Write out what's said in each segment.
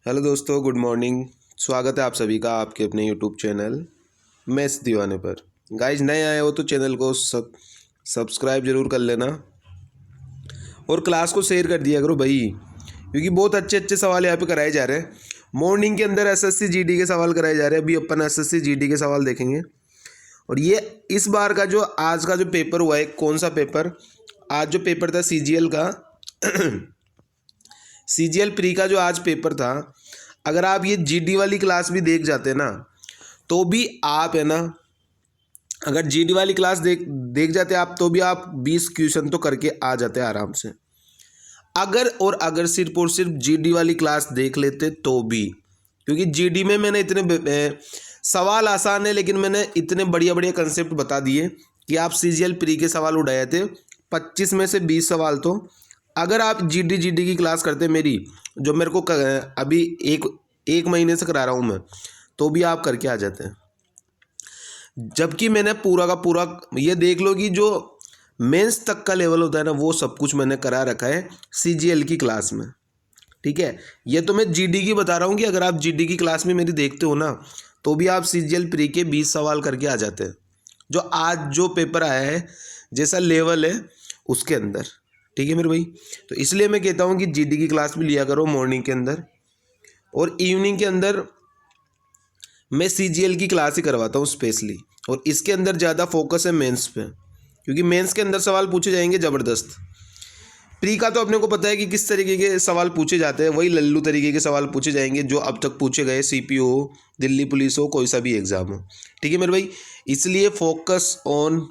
Hello दोस्तों, good morning. स्वागत है आप सभी का आपके अपने यूट्यूब चैनल मैथ्स दीवाने पर। गाइज नए आए हो तो चैनल को सब्सक्राइब जरूर कर लेना और क्लास को शेयर कर दिया करो भाई, क्योंकि बहुत अच्छे अच्छे सवाल यहाँ पे कराए जा रहे हैं। मॉर्निंग के अंदर एसएससी जीडी के सवाल कराए जा रहे हैं। अभी अपन एसएससी जीडी के सवाल देखेंगे। और ये इस बार का जो आज का जो पेपर हुआ है, कौन सा पेपर, आज जो पेपर था सीजीएल का सीजीएल प्री का जो आज पेपर था, अगर आप ये जीडी वाली क्लास भी देख जाते ना तो भी आप है ना, अगर जीडी वाली क्लास देख जाते आप तो भी आप 20 क्वेश्चन तो करके आ जाते आराम से। अगर सिर्फ और सिर्फ जीडी वाली क्लास देख लेते तो भी, क्योंकि जीडी में मैंने इतने सवाल आसान है लेकिन मैंने इतने बढ़िया बढ़िया कंसेप्ट बता दिए कि आप सीजीएल प्री के सवाल उड़ाए थे 25 में से 20 सवाल। तो अगर आप जीडी की क्लास करते मेरी, जो मेरे को अभी एक महीने से करा रहा हूँ मैं, तो भी आप करके आ जाते हैं। जबकि मैंने पूरा का पूरा ये देख लो कि जो मेंस तक का लेवल होता है ना, वो सब कुछ मैंने करा रखा है सीजीएल की क्लास में। ठीक है, ये तो मैं जीडी की बता रहा हूँ कि अगर आप जीडी की क्लास में मेरी देखते हो ना तो भी आप सीजीएल प्री के 20 सवाल करके आ जाते हैं, जो आज जो पेपर आया है जैसा लेवल है उसके अंदर। ठीक है मेरे भाई, तो इसलिए मैं कहता हूँ कि जीडी की क्लास भी लिया करो मॉर्निंग के अंदर, और इवनिंग के अंदर मैं सीजीएल की क्लास ही करवाता हूँ स्पेशली। और इसके अंदर ज़्यादा फोकस है मेंस पे, क्योंकि मेंस के अंदर सवाल पूछे जाएंगे ज़बरदस्त। प्री का तो अपने को पता है कि किस तरीके के सवाल पूछे जाते हैं, वही लल्लू तरीके के सवाल पूछे जाएंगे जो अब तक पूछे गए, सीपीओ हो, दिल्ली पुलिस हो, कोई सा भी एग्ज़ाम हो। ठीक है मेरे भाई, इसलिए focus on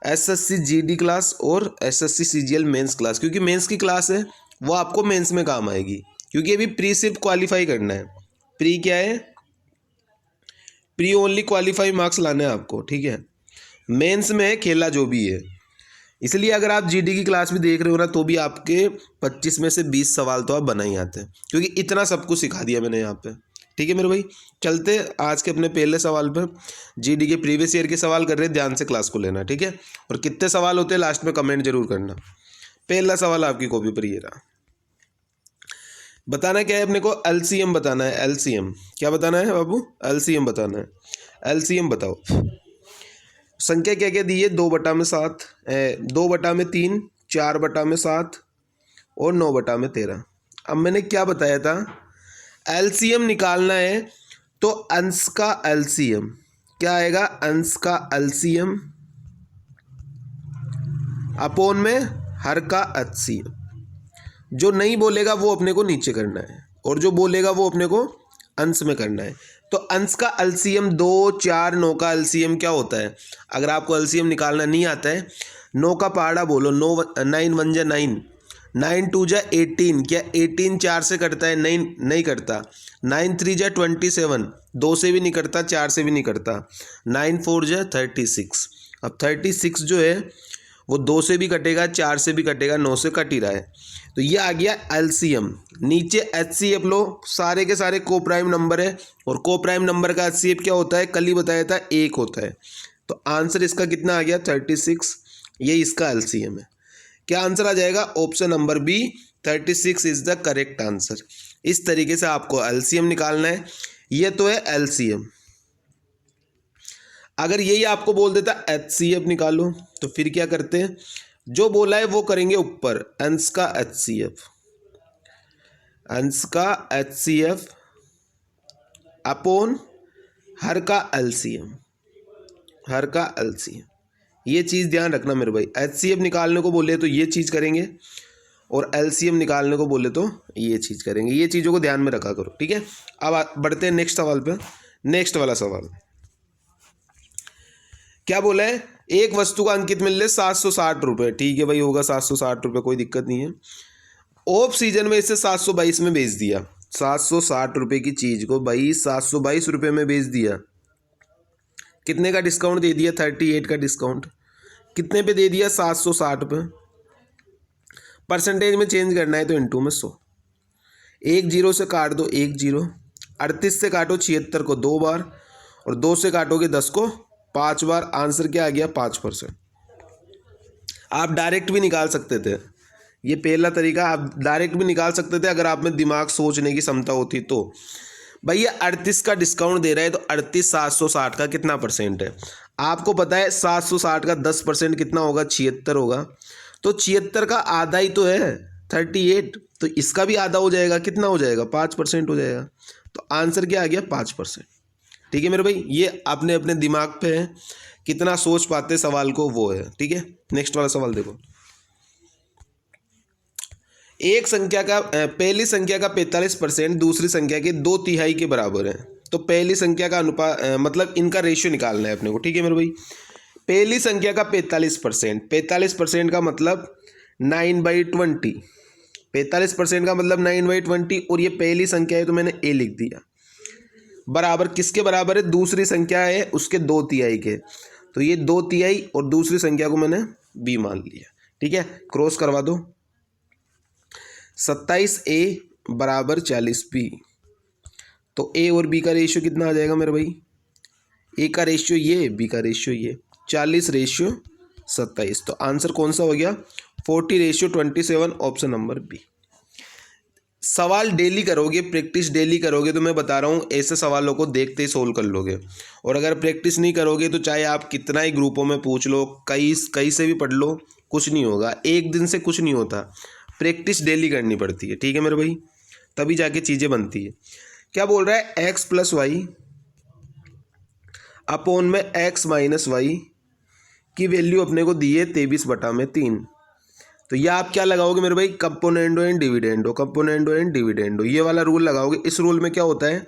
SSC GD class और एसएससी सीजीएल मेंस क्लास, क्योंकि मेंस की क्लास है वो आपको मेंस में काम आएगी। क्योंकि अभी प्री सिर्फ क्वालिफाई करना है। प्री क्या है? प्री ओनली क्वालिफाई मार्क्स लाने हैं आपको। ठीक है, मेंस में खेला जो भी है। इसलिए अगर आप जीडी की क्लास भी देख रहे हो ना तो भी आपके 25 में से 20 सवाल तो आप बना ही आते हैं, क्योंकि इतना सब कुछ सिखा दिया मैंने यहाँ पे। ठीक है मेरे भाई, चलते आज के अपने पहले सवाल पे। जीडी के प्रीवियस ईयर के सवाल कर रहे हैं, ध्यान से क्लास को लेना। ठीक है, और कितने सवाल होते हैं लास्ट में कमेंट जरूर करना। पहला सवाल आपकी कॉपी पर ये रहा। बताना क्या है अपने को? एलसीएम बताना है। एलसीएम क्या बताना है बाबू? एलसीएम बताना है। एलसीएम बताओ। संख्या क्या क्या दी है? 2/7, 2/3, 4/7 और 9/13। अब मैंने क्या बताया था? एलसीएम निकालना है तो अंश का एलसीएम क्या आएगा? अंश का एलसीएम अपोन में हर का एचसीएम। जो नहीं बोलेगा वो अपने को नीचे करना है, और जो बोलेगा वो अपने को अंश में करना है। तो अंश का एलसीएम 2, 4, 9 का एलसीएम क्या होता है? अगर आपको एलसीएम निकालना नहीं आता है, 9 का पहाड़ा बोलो। 9 1 जा 9, 9 2 जा 18। क्या 18 4 से कटता है? नहीं करता। 9 3 जा 27, 2 से भी नहीं करता, 4 से भी नहीं करता। 9 4 जा 36। अब 36 जो है वो 2 से भी कटेगा, 4 से भी कटेगा, 9 से कट ही रहा है। तो ये आ गया एलसीएम। नीचे एचसीएफ लो, सारे के सारे को प्राइम नंबर है, और को प्राइम नंबर का एचसीएफ क्या होता है? कल ही बताया था, 1 होता है। तो आंसर इसका कितना आ गया? 36। ये इसका एलसीएम है। क्या आंसर आ जाएगा? Option number B, 36 is the correct answer. इस तरीके से आपको एलसीएम निकालना है। ये तो है एलसीएम। अगर यही आपको बोल देता एचसीएफ निकालो, तो फिर क्या करते हैं? जो बोला है वो करेंगे ऊपर, अंश का एचसीएफ। अंश का एचसीएफ अपोन हर का एलसीएम। हर का एलसीएम, ये चीज़ ध्यान रखना मेरे भाई। एचसीएफ निकालने को बोले तो ये चीज़ करेंगे, और एलसीएम निकालने को बोले तो ये चीज़ करेंगे। ये चीज़ों को ध्यान में रखा करो। ठीक है, अब बढ़ते हैं नेक्स्ट सवाल पे। नेक्स्ट वाला सवाल क्या बोला है? एक वस्तु का अंकित मूल्य 760 रुपये। ठीक है भाई, होगा 760 रुपये, कोई दिक्कत नहीं है। ऑफ सीजन में इसे 722 में बेच दिया। 760 रुपये की चीज़ को भाई 722 रुपये में बेच दिया। कितने का डिस्काउंट दे दिया? 38 का डिस्काउंट। कितने पे दे दिया? 760 पे। परसेंटेज में चेंज करना है तो इंटू में 100। 1 0 से काट दो, 1 0। 38 से काटो 76 को 2 बार, और 2 से काटोगे 10 को 5 बार। आंसर क्या आ गया? 5%। आप डायरेक्ट भी निकाल सकते थे ये पहला तरीका, आप डायरेक्ट भी निकाल सकते थे अगर आप में दिमाग सोचने की क्षमता होती तो। भाई ये 38 का डिस्काउंट दे रहा है तो 38 760 का कितना परसेंट है? आपको पता है 760 का 10% कितना होगा? 76 होगा। तो 76 का आधा ही तो है 38, तो इसका भी आधा हो जाएगा, कितना हो जाएगा? 5% हो जाएगा। तो आंसर क्या आ गया? 5%। ठीक है मेरे भाई, ये अपने अपने दिमाग पे है, कितना सोच पाते सवाल को वो है। ठीक है, नेक्स्ट वाला सवाल देखो। एक संख्या का पहली संख्या का 45% दूसरी संख्या के 2/3 के बराबर है। तो पहली संख्या का अनुपात मतलब इनका रेशियो निकालना है अपने को। ठीक है मेरे भाई, पहली संख्या का 45%, 45% का मतलब 9/20, 45% का मतलब 9/20, और ये पहली संख्या है तो मैंने ए लिख दिया। बराबर किसके बराबर है? दूसरी संख्या है उसके 2/3 के, तो ये 2/3 और दूसरी संख्या को मैंने बी मान लिया। ठीक है, क्रॉस करवा दो। 27A बराबर 40B, तो ए और बी का रेशियो कितना आ जाएगा मेरे भाई? ए का रेशियो ये, बी का रेशियो ये, 40/27। तो आंसर कौन सा हो गया? 40/27, ऑप्शन नंबर बी। सवाल डेली करोगे, प्रैक्टिस डेली करोगे तो मैं बता रहा हूँ ऐसे सवालों को देखते ही सोल्व कर लोगे। और अगर प्रैक्टिस नहीं करोगे तो चाहे आप कितना ही ग्रुपों में पूछ लो, कहीं से भी पढ़ लो, कुछ नहीं होगा। एक दिन से कुछ नहीं होता, प्रैक्टिस डेली करनी पड़ती है। ठीक है मेरे भाई, तभी जाके चीज़ें बनती है। क्या बोल रहा है? एक्स प्लस वाई अपॉन में एक्स माइनस वाई की वैल्यू अपने को दी है 23/3। तो ये आप क्या लगाओगे मेरे भाई? Componendo and dividendo, componendo and dividendo, ये वाला रूल लगाओगे। इस रूल में क्या होता है?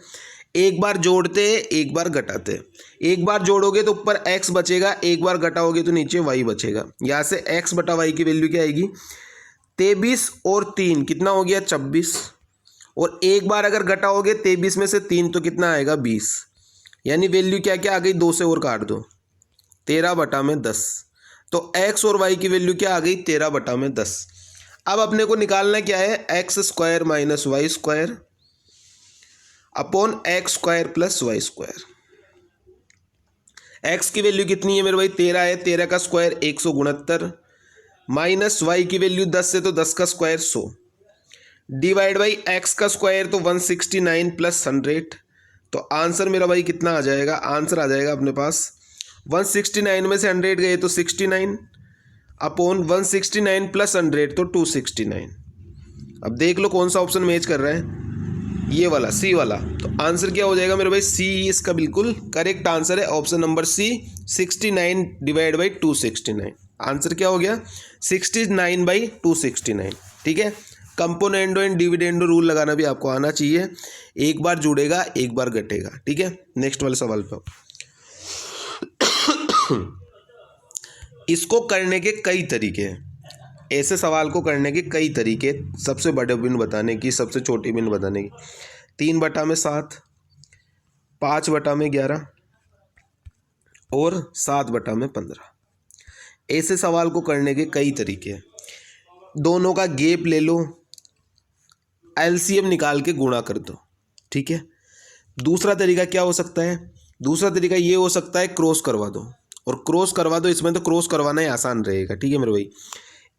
एक बार जोड़ते एक बार घटाते। एक बार जोड़ोगे तो ऊपर x बचेगा, एक बार घटाओगे तो नीचे y बचेगा। यहाँ से x/y की वैल्यू क्या आएगी? 23 और 3 कितना हो गया? 26। और एक बार अगर घटाओगे 23 में से 3 तो कितना आएगा? 20। यानी वैल्यू क्या क्या आ गई? 2 से और काट दो, 13/10। तो x और y की वैल्यू क्या आ गई? 13/10। अब अपने को निकालना क्या है? x² minus y² upon x² plus y²। x की वैल्यू कितनी है मेरे भाई? 13 है, 13 का स्क्वायर 169, माइनस y की वैल्यू 10 है तो 10 का स्क्वायर 100, डिवाइड बाई x का स्क्वायर तो 169 प्लस 100। तो आंसर मेरा भाई कितना आ जाएगा? आंसर आ जाएगा अपने पास 169 में से 100 गए तो 69 अपॉन 169 प्लस 100 तो 269। अब देख लो कौन सा ऑप्शन मैच कर रहा है, ये वाला, सी वाला। तो आंसर क्या हो जाएगा मेरे भाई? सी इसका बिल्कुल करेक्ट आंसर है, option number C, 69 divide by 269। Answer क्या हो गया? 69/269। ठीक है, कंपोनेंडो एंड डिविडेंडो रूल लगाना भी आपको आना चाहिए। एक बार जुड़ेगा एक बार घटेगा। ठीक है, नेक्स्ट वाले सवाल पर। इसको करने के कई तरीके हैं, ऐसे सवाल को करने के कई तरीके। सबसे बड़े बिन बताने की, सबसे छोटी बिन बताने की। 3/7, 5/11 और 7/15। ऐसे सवाल को करने के कई तरीके हैं। दोनों का गैप ले लो, एलसीएम निकाल के गुणा कर दो। ठीक है, दूसरा तरीका क्या हो सकता है? दूसरा तरीका ये हो सकता है क्रॉस करवा दो, और क्रॉस करवा दो, इसमें तो क्रॉस करवाना ही आसान रहेगा। ठीक है मेरे भाई,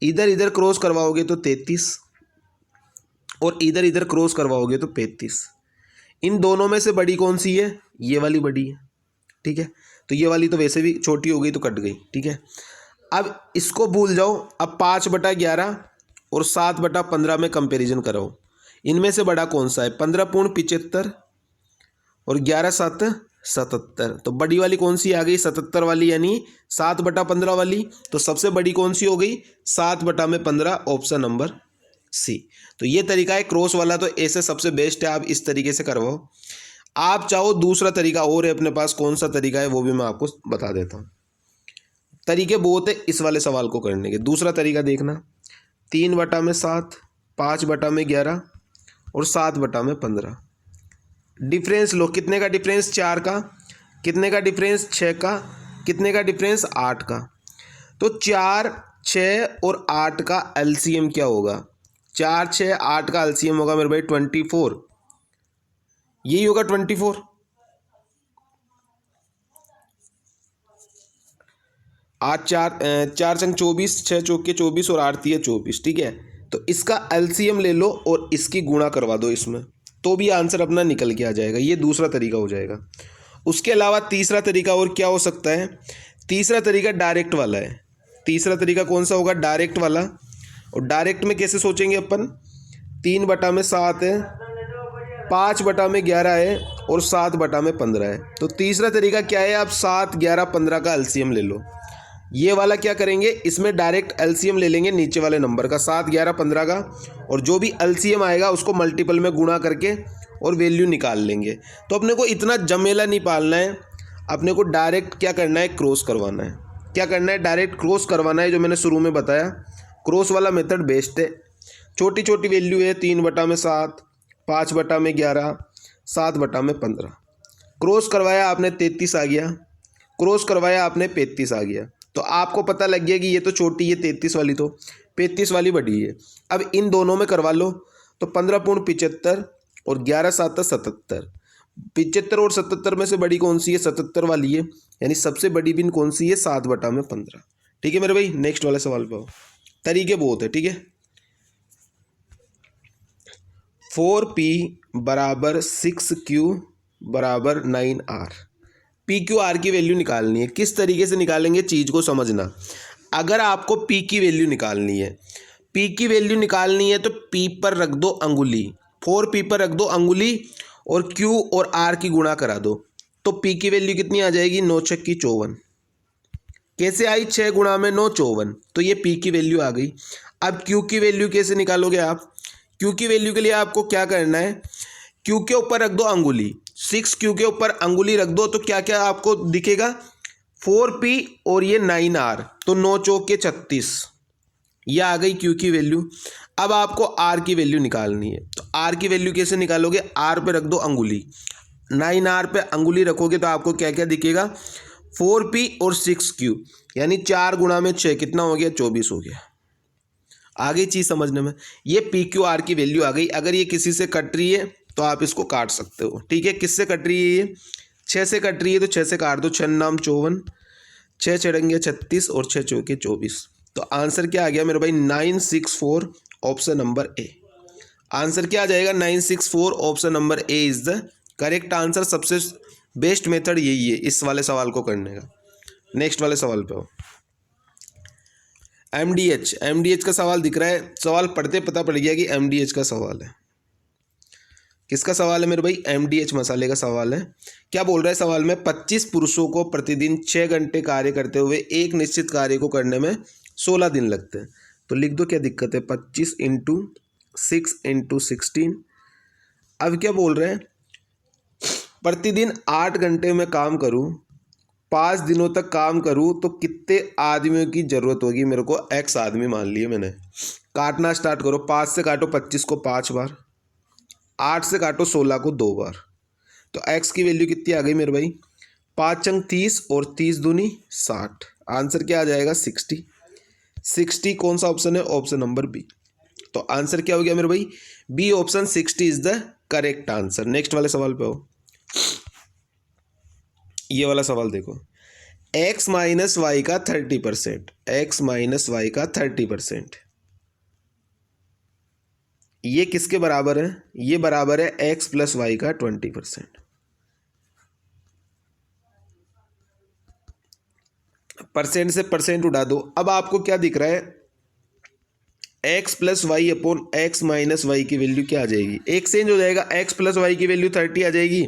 इधर इधर क्रॉस करवाओगे तो 33 और इधर इधर क्रॉस करवाओगे तो 35। इन दोनों में से बड़ी कौन सी है? ये वाली बड़ी है। ठीक है, तो ये वाली तो वैसे भी छोटी हो गई तो कट गई। ठीक है, अब इसको भूल जाओ। अब 5/11 और 7/15 में कंपैरिजन कराओ। इनमें से बड़ा कौन सा है? 15 पूर्ण 75 और 11 7 77। तो बड़ी वाली कौन सी आ गई? 77 वाली, यानी 7/15 वाली। तो सबसे बड़ी कौन सी हो गई? 7/15, ऑप्शन नंबर सी। तो ये तरीका है क्रॉस वाला, तो ऐसे सबसे बेस्ट है, आप इस तरीके से करवाओ। आप चाहो दूसरा तरीका और है अपने पास, कौन सा तरीका है वो भी मैं आपको बता देता हूँ। तरीके बहुत है इस वाले सवाल को करने के। दूसरा तरीका देखना, 3/7, 5/11 और 7/15। डिफरेंस लो, कितने का डिफरेंस? 4 का। कितने का डिफरेंस? 6 का। कितने का डिफरेंस? 8 का। तो 4, 6 और 8 का एलसीएम क्या होगा? 4, 6, 8 का एलसीएम होगा मेरे भाई 24। यही होगा 24। 8 4 4 संग 24, 6 चौके 24 और 8 3 24। ठीक है, तो इसका एलसीएम ले लो और इसकी गुणा करवा दो इसमें, तो भी आंसर अपना निकल के आ जाएगा। ये दूसरा तरीका हो जाएगा। उसके अलावा तीसरा तरीका और क्या हो सकता है? तीसरा तरीका डायरेक्ट वाला है। तीसरा तरीका कौन सा होगा? डायरेक्ट वाला। और डायरेक्ट में कैसे सोचेंगे अपन? 3/7 है, 5/11 है और 7/15 है। तो तीसरा तरीका क्या है? आप 7, 11, 15 का एलसीएम ले लो। ये वाला क्या करेंगे, इसमें डायरेक्ट एलसीएम ले लेंगे नीचे वाले नंबर का 7, 11, 15 का, और जो भी एलसीएम आएगा उसको मल्टीपल में गुणा करके और वैल्यू निकाल लेंगे। तो अपने को इतना झमेला नहीं पालना है, अपने को डायरेक्ट क्या करना है? क्रॉस करवाना है। क्या करना है? डायरेक्ट क्रॉस करवाना है, जो मैंने शुरू में बताया। क्रॉस वाला मेथड बेस्ट है। छोटी छोटी वैल्यू है, 3/7, 5/11, 7/15। क्रॉस करवाया आपने 33 आ गया, क्रॉस करवाया आपने 35 आ गया। तो आपको पता लग गया कि ये तो छोटी है 33 वाली, तो 35 वाली बड़ी है। अब इन दोनों में करवा लो, तो 15×75 और 11×7 77। 75 और 77 में से बड़ी कौन सी है? 77 वाली है, यानी सबसे बड़ी बिन कौन सी है? 7/15। ठीक है मेरे भाई, नेक्स्ट वाले सवाल पे आओ। तरीके बहुत है, ठीक है। 4p = 6q = 9r। P Q R की वैल्यू निकालनी है। किस तरीके से निकालेंगे चीज़ को समझना। अगर आपको पी की वैल्यू निकालनी है, पी की वैल्यू निकालनी है, तो पी पर रख दो अंगुली, 4p पर रख दो अंगुली और क्यू और आर की गुणा करा दो। तो पी की वैल्यू कितनी आ जाएगी? 9×6 = 54। कैसे आई? 6 गुणा में 9 54। तो ये पी की वैल्यू आ गई। अब क्यू की वैल्यू कैसे निकालोगे आप? क्यू की वैल्यू के लिए आपको क्या करना है? क्यू के ऊपर रख दो अंगुली, 6q के ऊपर अंगुली रख दो, तो क्या क्या आपको दिखेगा? 4p और ये 9r, तो 9×4 = 36। ये आ गई क्यू की वैल्यू। अब आपको आर की वैल्यू निकालनी है। तो आर की वैल्यू कैसे निकालोगे? आर पे रख दो अंगुली, 9r पे अंगुली रखोगे तो आपको क्या क्या दिखेगा? 4p और 6q, यानी 4 गुणा में 6 कितना हो गया? 24 हो गया। आ गई चीज़ समझने में। ये पी क्यू आर की वैल्यू आ गई। अगर ये किसी से कट रही है तो आप इसको काट सकते हो, ठीक है। किससे कट रही है? ये 6 से कट रही है, तो 6 से काट दो। 6 नाम 54, 6 छड़ेंगे 36 और 6 चौके 24। तो आंसर क्या आ गया मेरे भाई? 964, ऑप्शन नंबर ए। आंसर क्या आ जाएगा? 964, option number A is the correct answer. सबसे बेस्ट मेथड यही है इस वाले सवाल को करने का। नेक्स्ट वाले सवाल पे हो। एमडीएच का सवाल दिख रहा है। सवाल पढ़ते पता पड़ गया कि एमडीएच का सवाल है। किसका सवाल है मेरे भाई? एमडीएच मसाले का सवाल है। क्या बोल रहा है सवाल में? 25 पुरुषों को प्रतिदिन 6 घंटे कार्य करते हुए एक निश्चित कार्य को करने में 16 दिन लगते हैं। तो लिख दो, क्या दिक्कत है? 25 × 6 × 16। अब क्या बोल रहे हैं? प्रतिदिन 8 घंटे में काम करूं, 5 दिनों तक काम करूं, तो कितने आदमियों की ज़रूरत होगी मेरे को? एक्स आदमी मान लिए मैंने। काटना स्टार्ट करो। 5 से काटो 25 को 5 बार, 8 से काटो 16 को 2 बार। तो एक्स की वैल्यू कितनी आ गई मेरे भाई? 5 × 30 और 30 दूनी 60। आंसर क्या आ जाएगा? 60। 60 कौन सा ऑप्शन है? Option number B. तो आंसर क्या हो गया मेरे भाई? B option 60 is the correct answer. Next वाले सवाल पे हो। ये वाला सवाल देखो। x - y का 30%, x - y का 30%, ये किसके बराबर है? ये बराबर है x + y का 20%। परसेंट से परसेंट उड़ा दो। अब आपको क्या दिख रहा है? x + y / x - y की वैल्यू क्या आ जाएगी? एक्सचेंज हो जाएगा। x + y की वैल्यू 30 आ जाएगी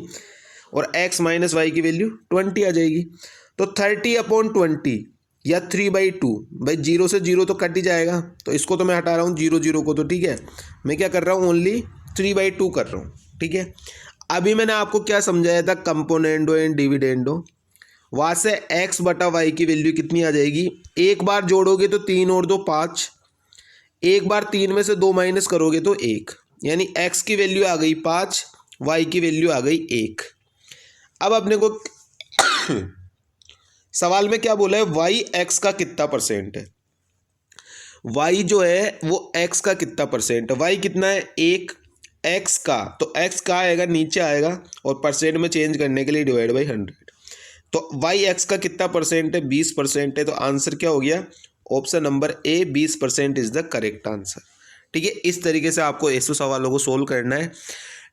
और x - y की वैल्यू 20 आ जाएगी। तो 30/20 या 3/2, भाई 0 से 0 तो कट ही जाएगा। तो इसको तो मैं हटा रहा हूँ 0 0 को, तो ठीक है। मैं क्या कर रहा हूँ? ओनली 3/2 कर रहा हूँ, ठीक है। अभी मैंने आपको क्या समझाया था? Componendo and dividendo. वहाँ से x/y की वैल्यू कितनी आ जाएगी? एक बार जोड़ोगे तो 3 और 2 5, एक बार 3 में से 2 माइनस करोगे तो 1, यानी x की वैल्यू आ गई 5, y की वैल्यू आ गई 1। अब अपने को सवाल में क्या बोला है? y x का कितना परसेंट है? y जो है वो x का कितना परसेंट है? y कितना है? 1। x का, तो x का आएगा नीचे आएगा और परसेंट में चेंज करने के लिए /100। तो y x का कितना परसेंट है? 20% है। तो आंसर क्या हो गया? Option number A 20% is the correct answer. ठीक है, इस तरीके से आपको ऐसे सवालों को सोल्व करना है।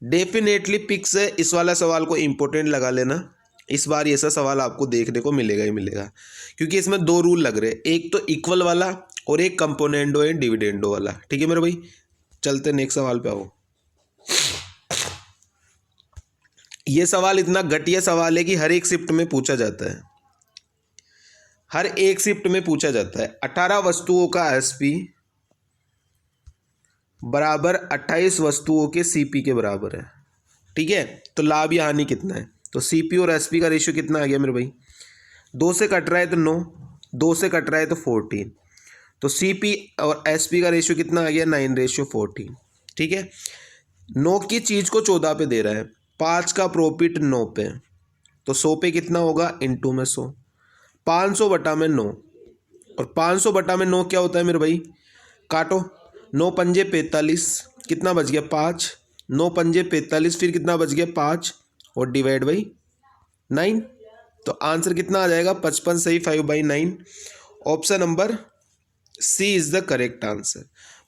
डेफिनेटली पिक से इस वाला सवाल को इम्पोर्टेंट लगा लेना, इस बार ऐसा सवाल आपको देखने को मिलेगा ही मिलेगा, क्योंकि इसमें दो रूल लग रहे हैं, एक तो इक्वल वाला और एक कंपोनेंडो एंड डिविडेंडो वाला। ठीक है मेरे भाई, चलते नेक्स्ट सवाल पे आओ। ये सवाल इतना घटिया सवाल है कि हर एक शिफ्ट में पूछा जाता है, हर एक शिफ्ट में पूछा जाता है। 18 वस्तुओं का एसपी बराबर 28 वस्तुओं के सीपी के बराबर है। ठीक है, तो लाभ या हानि कितना है? तो सीपी और एसपी का रेशियो कितना आ गया मेरे भाई? 2 से कट रहा है तो 9, 2 से कट रहा है तो 14, तो सीपी और एसपी का रेशियो कितना आ गया? 9:14। ठीक है, 9 की चीज़ को 14 पे दे रहा है, 5 का प्रॉफिट 9 पे, तो 100 पे कितना होगा? इंटू में 100, 500 बटा में 9, और 500 बटा में 9 क्या होता है मेरे भाई? काटो, 9 पंजे 45, कितना बच गया? 5, 9 पंजे 45, फिर कितना बच गया? 5, और डिवाइड बाई 9, तो आंसर कितना आ जाएगा? 55 सही 5/9। Option number C is the correct answer.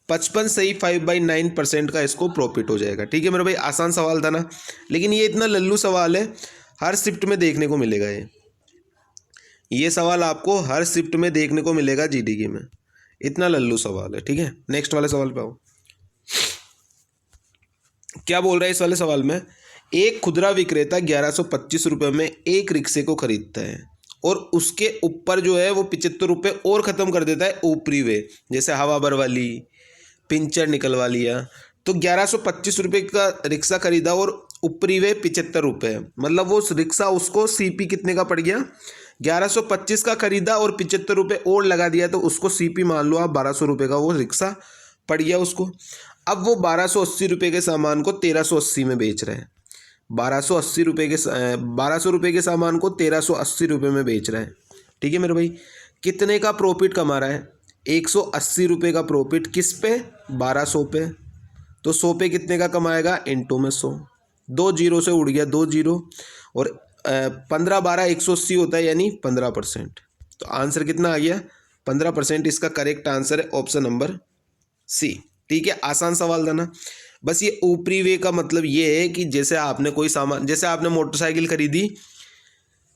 55 सही 5/9% का इसको प्रॉफिट हो जाएगा। ठीक है मेरे भाई, आसान सवाल था ना, लेकिन ये इतना लल्लू सवाल है, हर शिफ्ट में देखने को मिलेगा। ये सवाल आपको हर शिफ्ट में देखने को मिलेगा जीडीके में, इतना लल्लू सवाल है। ठीक है, नेक्स्ट वाले सवाल पे आओ। क्या बोल रहा है इस वाले सवाल में? एक खुदरा विक्रेता 1125 रुपये में एक रिक्शे को खरीदता है और उसके ऊपर जो है वो 75 रुपये और ख़त्म कर देता है ऊपरी वे, जैसे हवा भर वाली, पिंचर निकलवा लिया। तो 1125 रुपये का रिक्शा खरीदा और ऊपरी वे 75 रुपये, मतलब वो रिक्शा उसको सीपी कितने का पड़ गया? 1125 का खरीदा और 75 रुपये और लगा दिया, तो उसको सीपी मान लो आप 1200 रुपये का वो रिक्शा पड़ गया उसको। अब वो 1280 रुपये के सामान को 1380 में बेच रहे हैं, 1280 रुपये के 1200 रुपये के सामान को 1380 रुपये में बेच रहे हैं। ठीक है मेरे भाई, कितने का प्रॉफिट कमा रहा है? 180 रुपये का प्रॉफिट, किस पे? 1200 पे, तो 100 पे कितने का कमाएगा? इंटू में 100, 2 जीरो से उड़ गया 2 जीरो, और 15 12 180 होता है, यानी 15%। तो आंसर कितना आ गया? 15%। इसका करेक्ट आंसर है ऑप्शन नंबर सी। ठीक है, आसान सवाल था ना। बस ये ऊपरी वे का मतलब ये है कि जैसे आपने कोई सामान, जैसे आपने मोटरसाइकिल खरीदी,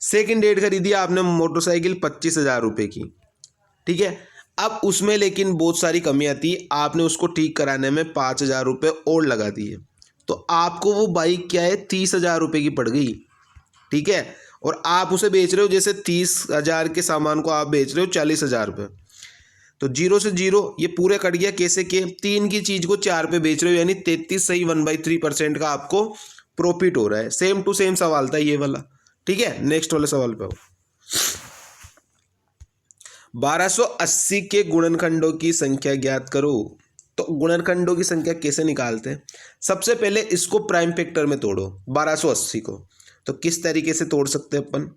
सेकंड हैंड खरीदी आपने मोटरसाइकिल 25,000 रुपये की। ठीक है, अब उसमें लेकिन बहुत सारी कमियां थी, आपने उसको ठीक कराने में 5,000 रुपये और लगा दिए, तो आपको वो बाइक क्या है? 30,000 रुपये की पड़ गई। ठीक है, और आप उसे बेच रहे हो, जैसे 30,000 के सामान को आप बेच रहे हो 40,000 रुपये, तो जीरो से जीरो ये पूरे कट गया। कैसे के? 3 की चीज़ को 4 पे बेच रहे हो, यानी 33 सही 1/3% का आपको प्रॉफिट हो रहा है। सेम टू सेम सवाल था ये वाला। ठीक है, नेक्स्ट वाले सवाल पे आओ। 1280 के गुणनखंडों की संख्या ज्ञात करो। तो गुणनखंडों की संख्या कैसे निकालते हैं? सबसे पहले इसको प्राइम फैक्टर में तोड़ो 1280 को। तो किस तरीके से तोड़ सकते हैं अपन?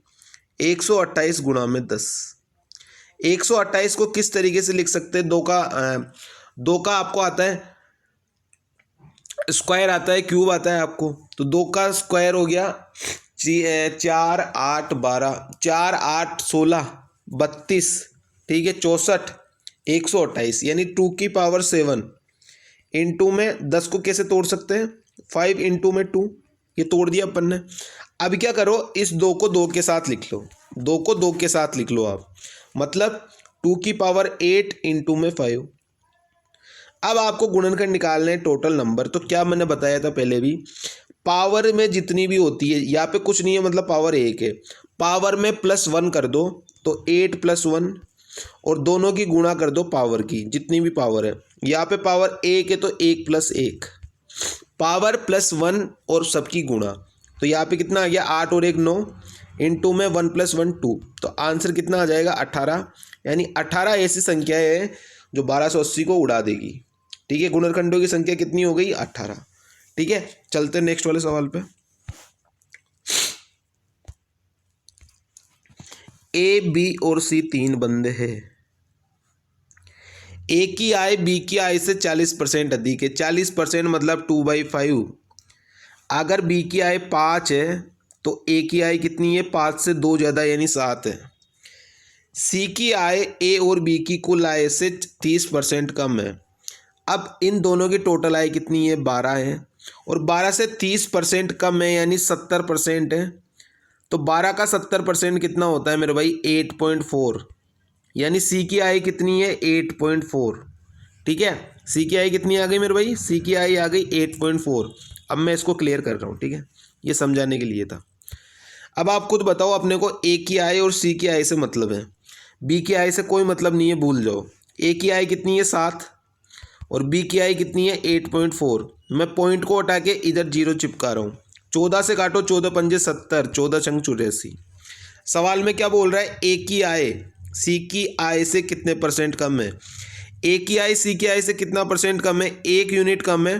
128 गुणा में 10। 128 को किस तरीके से लिख सकते हैं? दो का आपको आता है स्क्वायर, आता है क्यूब आता है आपको, तो 2 का स्क्वायर हो गया 4 8 12, 4 8 16 32, ठीक है 64, 128, यानी 2 की पावर 7 इंटू में 10 को कैसे तोड़ सकते हैं? 5 इंटू में 2, ये तोड़ दिया अपन ने। अब क्या करो, इस 2 को 2 के साथ लिख लो, 2 को 2 के साथ लिख लो आप, मतलब 2 की पावर 8 इंटू में 5। अब आपको गुणनखंड निकालने हैं टोटल नंबर। तो क्या मैंने बताया था पहले भी, पावर में जितनी भी होती है, यहाँ पे कुछ नहीं है, मतलब पावर 1 है, पावर में +1 कर दो तो 8 + 1, और दोनों की गुणा कर दो पावर की, जितनी भी पावर है। यहाँ पे पावर 1 है तो 1 + 1, पावर +1 और सबकी गुणा, तो यहाँ पे कितना आ गया? 8 और 1 9, इंटू में 1 + 1 2, तो आंसर कितना आ जाएगा? 18। यानी 18 ऐसी संख्या है जो 1280 को उड़ा देगी। ठीक है, गुणनखंडों की संख्या कितनी हो गई? 18। ठीक है, चलते हैं नेक्स्ट वाले सवाल पे। ए, बी और सी 3 बंदे हैं। ए की आय बी की आय से 40% अधिक है। 40% मतलब 2/5। अगर बी की आय 5 है तो ए की आय कितनी है? 5 से 2 ज़्यादा, यानी 7 है। सी की आय ए और बी की कुल आय से 30% कम है। अब इन दोनों की टोटल आय कितनी है, 12 है, और 12 से 30% कम है यानी 70% है। तो 12 का 70% कितना होता है मेरे भाई, 8.4, यानी सी की आय कितनी है, 8.4। ठीक है, सी की आय कितनी आ गई मेरे भाई, सी की आय आ गई 8.4। अब मैं इसको क्लियर कर रहा हूँ, ठीक है, ये समझाने के लिए था। अब आप खुद बताओ, अपने को ए की आय और सी की आय से मतलब है, बी की आय से कोई मतलब नहीं है, भूल जाओ। ए की आय कितनी है, 7, और बी की आय कितनी है, 8.4। मैं पॉइंट को हटा के इधर जीरो चिपका रहा हूँ। 14 से काटो, 14 पंजे 70, 14 छंग 84। सवाल में क्या बोल रहा है, ए की आय सी की आय से कितने परसेंट कम है। ए की आय सी की आय से कितना परसेंट कम है, 1 यूनिट कम है,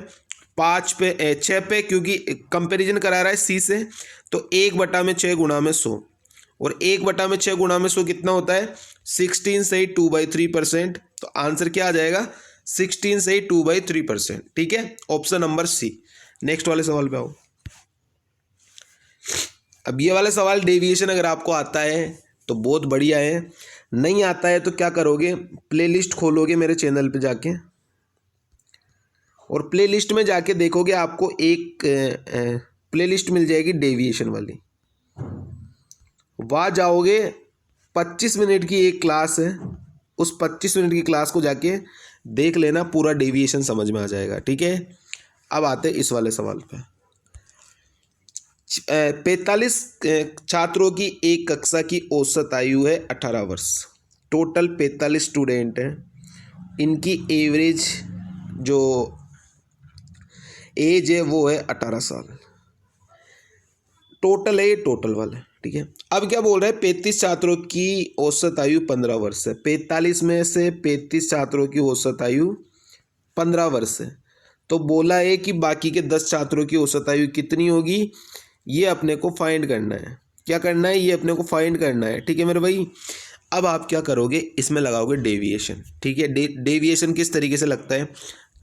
5 पे 6 पे, क्योंकि कंपैरिजन करा रहा है सी से, तो 1/6 गुणा में 100, और 1/6 गुणा में 100 कितना होता है, 16 से 2/3%। तो आंसर क्या आ जाएगा, 16 से 2/3%। ठीक है, ऑप्शन नंबर सी। नेक्स्ट वाले सवाल पे आओ। अब ये वाला सवाल डेविएशन अगर आपको आता है तो बहुत बढ़िया है, नहीं आता है तो क्या करोगे, प्लेलिस्ट खोलोगे मेरे चैनल पे जाके, और प्लेलिस्ट में जाके देखोगे आपको एक प्लेलिस्ट मिल जाएगी डेविएशन वाली। वहाँ जाओगे, 25 मिनट की एक क्लास है, उस 25 मिनट की क्लास को जाके देख लेना, पूरा डेविएशन समझ में आ जाएगा। ठीक है, अब आते इस वाले सवाल पे। 45 छात्रों की एक कक्षा की औसत आयु है 18 वर्ष। टोटल 45 स्टूडेंट हैं, इनकी एवरेज जो एज है वो है 18 साल। टोटल है ये, टोटल वाला है। ठीक है, अब क्या बोल रहे हैं, 35 छात्रों की औसत आयु 15 वर्ष है। 45 में से 35 छात्रों की औसत आयु 15 वर्ष है, तो बोला है कि बाकी के 10 छात्रों की औसत आयु कितनी होगी, ये अपने को फाइंड करना है। क्या करना है, ये अपने को फाइंड करना है। ठीक है मेरे भाई, अब आप क्या करोगे, इसमें लगाओगे डेविएशन। ठीक है, डेविएशन किस तरीके से लगता है,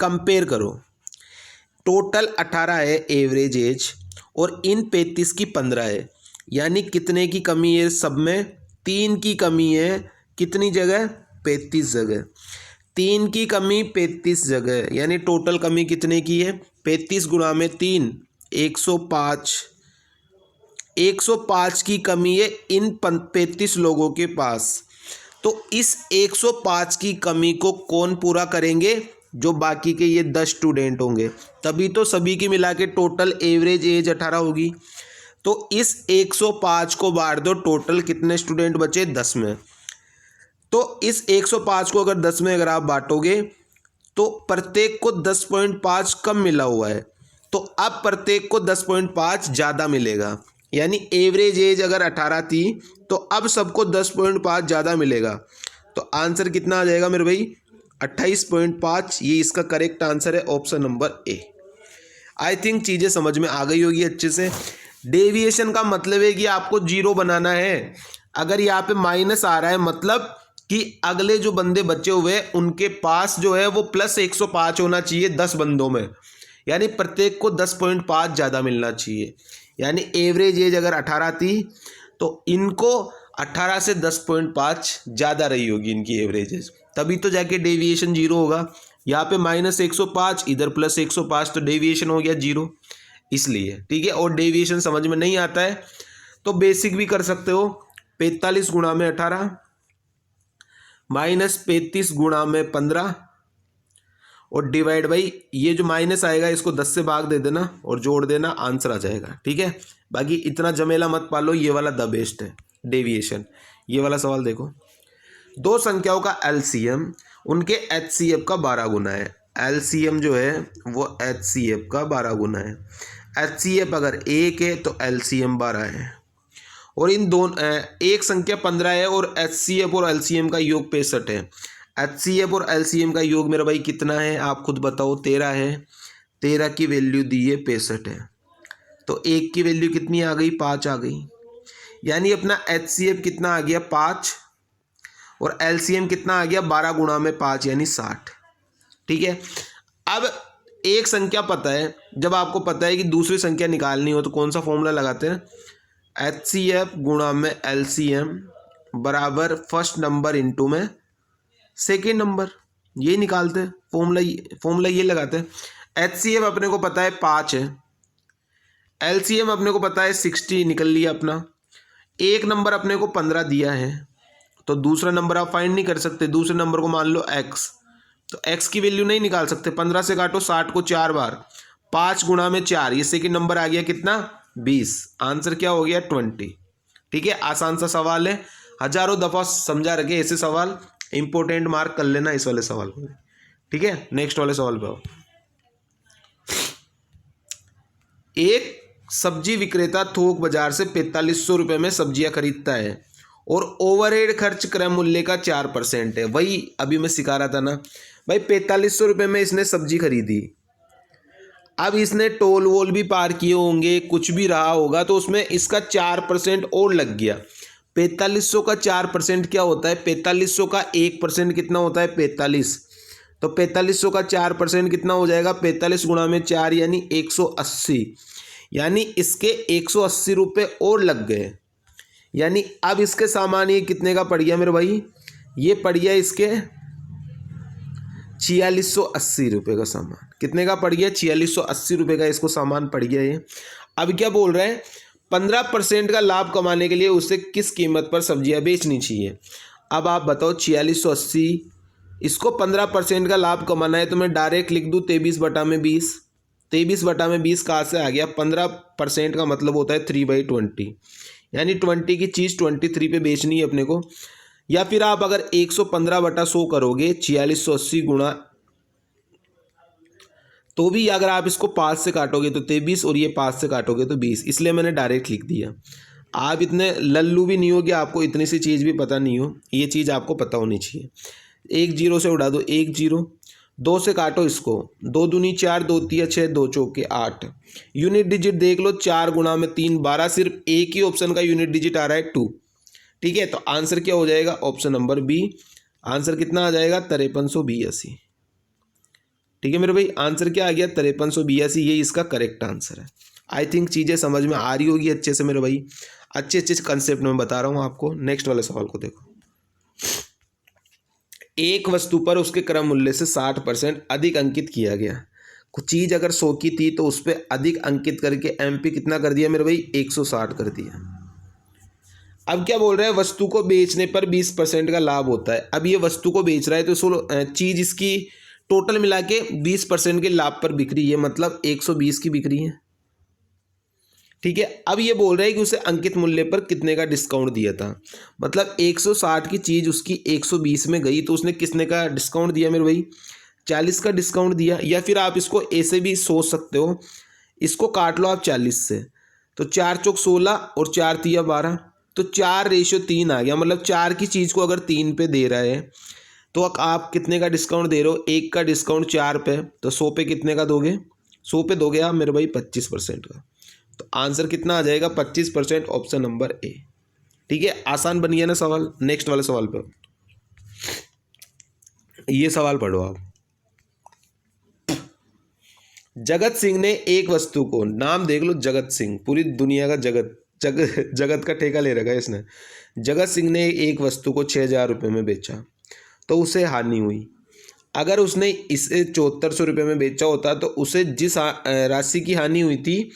कंपेयर करो। टोटल 18 है एवरेज एज, और इन 35 की 15 है, यानी कितने की कमी है, सब में 3 की कमी है। कितनी जगह, 35 जगह। 3 की कमी 35 जगह, यानी टोटल कमी कितने की है, 35 गुणा में 3, 105। 105 की कमी है इन 35 लोगों के पास। तो इस 105 की कमी को कौन पूरा करेंगे, जो बाकी के ये 10 स्टूडेंट होंगे, तभी तो सभी की मिला के टोटल एवरेज एज 18 होगी। तो इस 105 को बांट दो, टोटल कितने स्टूडेंट बचे, 10 में। तो इस 105 को अगर 10 में अगर आप बांटोगे तो प्रत्येक को 10.5 कम मिला हुआ है, तो अब प्रत्येक को 10.5 ज़्यादा मिलेगा, यानी एवरेज एज अगर 18 थी तो अब सबको 10.5 ज़्यादा मिलेगा। तो आंसर कितना आ जाएगा मेरे भाई, 28.5। ये इसका करेक्ट आंसर है, option number A. I think चीज़ें समझ में आ गई होगी अच्छे से। डेविएशन का मतलब है कि आपको जीरो बनाना है। अगर यहाँ पे माइनस आ रहा है, मतलब कि अगले जो बंदे बचे हुए हैं उनके पास जो है वो प्लस 105 होना चाहिए 10 बंदों में, यानी प्रत्येक को 10.5 ज़्यादा मिलना चाहिए। यानी एवरेज एज अगर 18 थी तो इनको 18 से 10.5 ज़्यादा रही होगी इनकी एवरेज एज, तभी तो जाके डेविएशन जीरो होगा। यहाँ पे -105, इधर +105, तो डेविएशन हो गया जीरो, इसलिए। ठीक है, और डेविएशन समझ में नहीं आता है तो बेसिक भी कर सकते हो। 45 गुणा में 18 -35 गुणा में 15 और डिवाइड बाई, ये जो माइनस आएगा इसको 10 से भाग दे देना और जोड़ देना, आंसर आ जाएगा। ठीक है, बाकी इतना जमेला मत पालो, ये वाला द बेस्ट है डेविएशन। ये वाला सवाल देखो, दो संख्याओं का एलसीएम उनके एचसीएफ का 12 गुना है। एलसीएम जो है वो एचसीएफ का 12 गुना है। एचसीएफ अगर 1 है तो एलसीएम 12 है, और इन दोनों एक संख्या 15 है और एचसीएफ और एलसीएम का योग 65 है। एचसीएफ और एलसीएम का योग मेरा भाई कितना है, आप खुद बताओ, 13 है। 13 की वैल्यू दी है, 65 है, तो 1 की वैल्यू कितनी आ गई, 5 आ गई। यानी अपना एचसीएफ कितना आ गया, 5, और एलसीएम कितना आ गया, 12 गुणा में 5 यानी 60। ठीक है, अब एक संख्या पता है, जब आपको पता है कि दूसरी संख्या निकालनी हो तो कौन सा फॉर्मूला लगाते हैं, एचसीएफ गुणा में एलसीएम बराबर फर्स्ट नंबर इंटू में सेकेंड नंबर। यही निकालते हैं, फॉर्मूला ये लगाते हैं। HCF अपने को पता है 5 है, LCM अपने को पता है 60 निकल लिया अपना। एक नंबर अपने को 15 दिया है, तो दूसरा नंबर आप फाइंड नहीं कर सकते। दूसरे नंबर को मान लो x, तो x की वैल्यू नहीं निकाल सकते। 15 से काटो 60 को 4 बार, 5 गुणा में 4, ये सेकंड नंबर आ गया कितना 20। आंसर क्या हो गया 20। ठीक है, आसान सा सवाल है, हजारों दफा समझा रखे ऐसे सवाल, इंपॉर्टेंट मार्क कर लेना इस वाले सवाल को। ठीक है, नेक्स्ट वाले सवाल पे आओ। एक सब्जी विक्रेता थोक बाजार से 4500 रुपये में सब्जियां खरीदता है और ओवरहेड खर्च क्रय मूल्य का 4% है। वही अभी मैं सिखा रहा था ना भाई, 4500 रुपये में इसने सब्जी खरीदी। अब इसने टोल वोल भी पार किए होंगे, कुछ भी रहा होगा, तो उसमें इसका 4% और लग गया। 4500 का 4% क्या होता है? 4500 का 1% कितना होता है? 45। तो 4500 का 4% कितना हो जाएगा? 45 गुणा में 4 यानी 180। यानी इसके 180 रुपये और लग गए। यानी अब इसके सामान ये कितने का पड़ गया मेरे भाई? ये पड़ गया इसके 4680 रुपये का सामान। कितने का पड़ गया? 4680 रुपये का इसको सामान पड़ गया ये। अब क्या बोल रहे हैं? 15% का लाभ कमाने के लिए उसे किस कीमत पर सब्जियां बेचनी चाहिए? अब आप बताओ, 4680, इसको 15% का लाभ कमाना है तो मैं डायरेक्ट लिख दूँ 23/20। 23/20 कहाँ से आ गया? 15% का मतलब होता है 3/20, यानी 20 की चीज़ 23 पे बेचनी है अपने को। या फिर आप अगर 115/100 करोगे, 4680 गुणा, तो भी अगर आप इसको 5 से काटोगे तो 23 और ये 5 से काटोगे तो 20, इसलिए मैंने डायरेक्ट लिख दिया। आप इतने लल्लू भी नहीं हो कि आपको इतनी सी चीज़ भी पता नहीं हो, ये चीज़ आपको पता होनी चाहिए। 1 0 से उड़ा दो, 1 0, 2 से काटो इसको, 2 दूनी 4, 2 तिया 6, 2 चौके 8। यूनिट डिजिट देख लो, 4 गुणा में 3 12, सिर्फ एक ही ऑप्शन का यूनिट डिजिट आ रहा है 2। ठीक है, तो आंसर क्या हो जाएगा? Option number B. आंसर कितना आ जाएगा? 5382। ठीक है मेरे भाई, आंसर क्या आ गया? 5382, ये इसका करेक्ट आंसर है। आई थिंक चीज़ें समझ में आ रही होगी अच्छे से मेरे भाई, अच्छे अच्छे कंसेप्ट में बता रहा हूँ आपको। नेक्स्ट वाले सवाल को देखो। एक वस्तु पर उसके क्रय मूल्य से 60% अधिक अंकित किया गया। कुछ चीज़ अगर 100 की थी तो उस पर अधिक अंकित करके MP कितना कर दिया मेरे भाई? 160 कर दिया। अब क्या बोल रहे हैं? वस्तु को बेचने पर 20% का लाभ होता है। अब ये वस्तु को बेच रहा है तो चीज़ इसकी टोटल मिला के 20% के लाभ पर बिक रही है, मतलब 120 की बिक रही है। ठीक है, अब ये बोल रहे हैं कि उसे अंकित मूल्य पर कितने का डिस्काउंट दिया था। मतलब 160 की चीज़ उसकी 120 में गई तो उसने कितने का डिस्काउंट दिया मेरे भाई? 40 का डिस्काउंट दिया। या फिर आप इसको ऐसे भी सोच सकते हो, इसको काट लो आप 40 से, तो 4 चौक 16 और 4 तिया 12, तो 4:3 आ गया। मतलब 4 की चीज़ को अगर 3 पे दे रहा है तो आप कितने का डिस्काउंट दे रहे हो? 1 का डिस्काउंट 4 पे, तो 100 पे कितने का दोगे? 100 पे दोगे आप मेरे भाई 25% का। तो आंसर कितना आ जाएगा? 25%, ऑप्शन नंबर ए। ठीक है, आसान बन गया ना सवाल। नेक्स्ट वाले सवाल पे, ये सवाल पढ़ो आप। जगत सिंह ने एक वस्तु को, नाम देख लो जगत सिंह, पूरी दुनिया का जगत का ठेका ले रखा है इसने। जगत सिंह ने एक वस्तु को 6000 रुपये में बेचा तो उसे हानि हुई। अगर उसने इसे 7400 रुपये में बेचा होता तो उसे जिस राशि की हानि हुई थी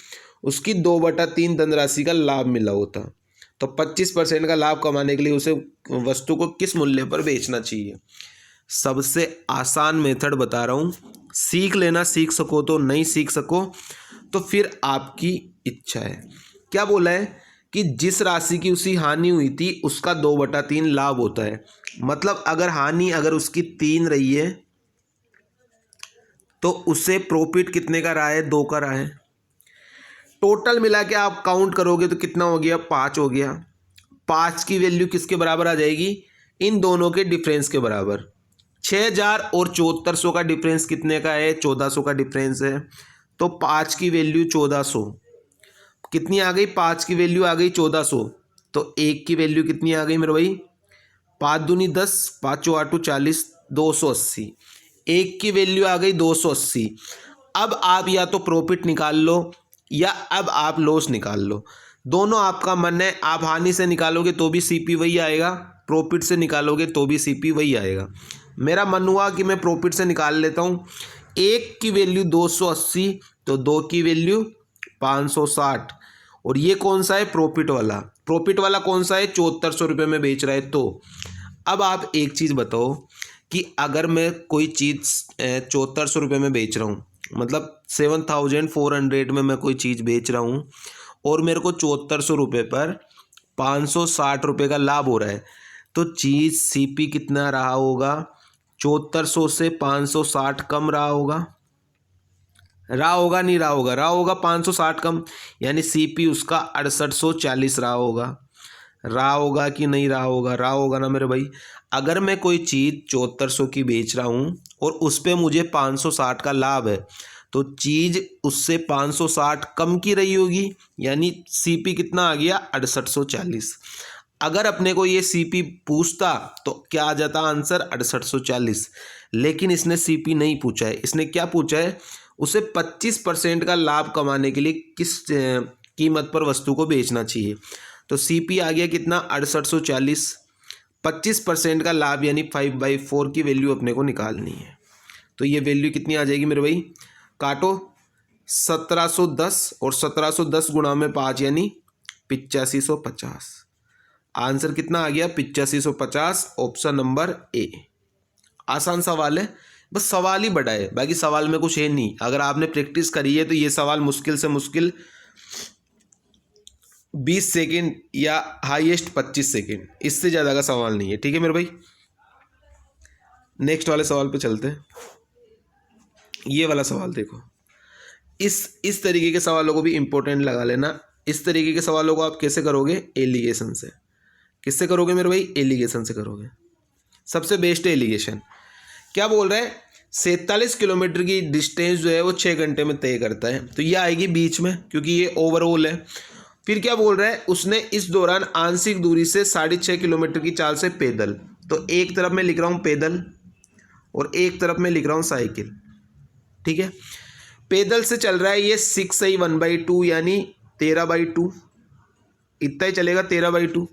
उसकी 2/3 धनराशि का लाभ मिला होता। तो 25% का लाभ कमाने के लिए उसे वस्तु को किस मूल्य पर बेचना चाहिए? सबसे आसान मेथड बता रहा हूँ, सीख लेना। सीख सको तो, नहीं सीख सको तो फिर आपकी इच्छा है। क्या बोला है कि जिस राशि की उसी हानि हुई थी उसका 2/3 लाभ होता है। मतलब अगर हानि अगर उसकी 3 रही है तो उसे प्रॉफिट कितने का रहा है? 2 का रहा है। टोटल मिला के आप काउंट करोगे तो कितना हो गया? 5 हो गया। 5 की वैल्यू किसके बराबर आ जाएगी? इन दोनों के डिफरेंस के बराबर। 6000 और 7400 का डिफरेंस कितने का है? 1400 का डिफरेंस है। तो 5 की वैल्यू 1400 कितनी आ गई? 5 की वैल्यू आ गई 1400। तो 1 की वैल्यू कितनी आ गई मेरे भाई? 5 दूनी 10, 5 8 40, 280। 1 की वैल्यू आ गई 280। अब आप या तो प्रॉफिट निकाल लो या अब आप लॉस निकाल लो, दोनों आपका मन है। आप हानि से निकालोगे तो भी CP वही आएगा, प्रॉफिट से निकालोगे तो भी CP वही आएगा। मेरा मन हुआ कि मैं प्रॉफिट से निकाल लेता हूँ। एक की वैल्यू 280 तो दो की वैल्यू 560। और ये कौन सा है? प्रॉफिट वाला। प्रॉफिट वाला कौन सा है? 7400 रुपये में बेच रहा है। तो अब आप एक चीज़ बताओ कि अगर मैं कोई चीज़ 7400 रुपये में बेच रहा हूँ, मतलब 7400 में मैं कोई चीज़ बेच रहा हूँ और मेरे को 7400 रुपये पर 560 रुपये का लाभ हो रहा है, तो चीज़ सीपी कितना रहा होगा? 7400 से 560 कम रहा होगा। रहा होगा नहीं रहा होगा? रहा होगा 560 कम, यानी सीपी उसका 6840 रहा होगा। रहा होगा कि नहीं रहा होगा? रहा होगा ना मेरे भाई। अगर मैं कोई चीज़ 7400 की बेच रहा हूँ और उस पर मुझे 560 का लाभ है, तो चीज़ उससे 560 कम की रही होगी, यानी सीपी कितना आ गया? 6840। अगर अपने को ये सीपी पूछता तो क्या आ जाता आंसर? 6840। लेकिन इसने सीपी नहीं पूछा है, इसने क्या पूछा है? उसे 25% का लाभ कमाने के लिए किस कीमत पर वस्तु को बेचना चाहिए। तो सीपी आ गया कितना? 6840। 25% का लाभ यानी 5/4 की वैल्यू अपने को निकालनी है। तो ये वैल्यू कितनी आ जाएगी मेरे भाई? काटो 1710 और 1710 गुणा में 5 यानी 8550। आंसर कितना आ गया? 8550। Option number A. आसान सवाल है, बस सवाल ही बड़ा है, बाकी सवाल में कुछ है नहीं। अगर आपने प्रैक्टिस करी है तो ये सवाल मुश्किल से मुश्किल 20 सेकंड या हाईएस्ट 25 सेकंड, इससे ज़्यादा का सवाल नहीं है। ठीक है मेरे भाई, नेक्स्ट वाले सवाल पे चलते हैं। ये वाला सवाल देखो, इस तरीके के सवालों को भी इम्पोर्टेंट लगा लेना। इस तरीके के सवालों को आप कैसे करोगे? एलिगेशन से। किससे करोगे मेरे भाई? एलिगेशन से करोगे। सबसे बेस्ट है एलिगेशन। क्या बोल रहा है? 47 किलोमीटर की डिस्टेंस जो है वो 6 घंटे में तय करता है, तो ये आएगी बीच में क्योंकि ये ओवरऑल है। फिर क्या बोल रहा है? उसने इस दौरान आंशिक दूरी से 6.5 किलोमीटर की चाल से पैदल, तो एक तरफ मैं लिख रहा हूँ पैदल और एक तरफ मैं लिख रहा हूँ साइकिल। ठीक है, पैदल से चल रहा है ये 6 1/2 यानी 13/2, इतना ही चलेगा 13/2।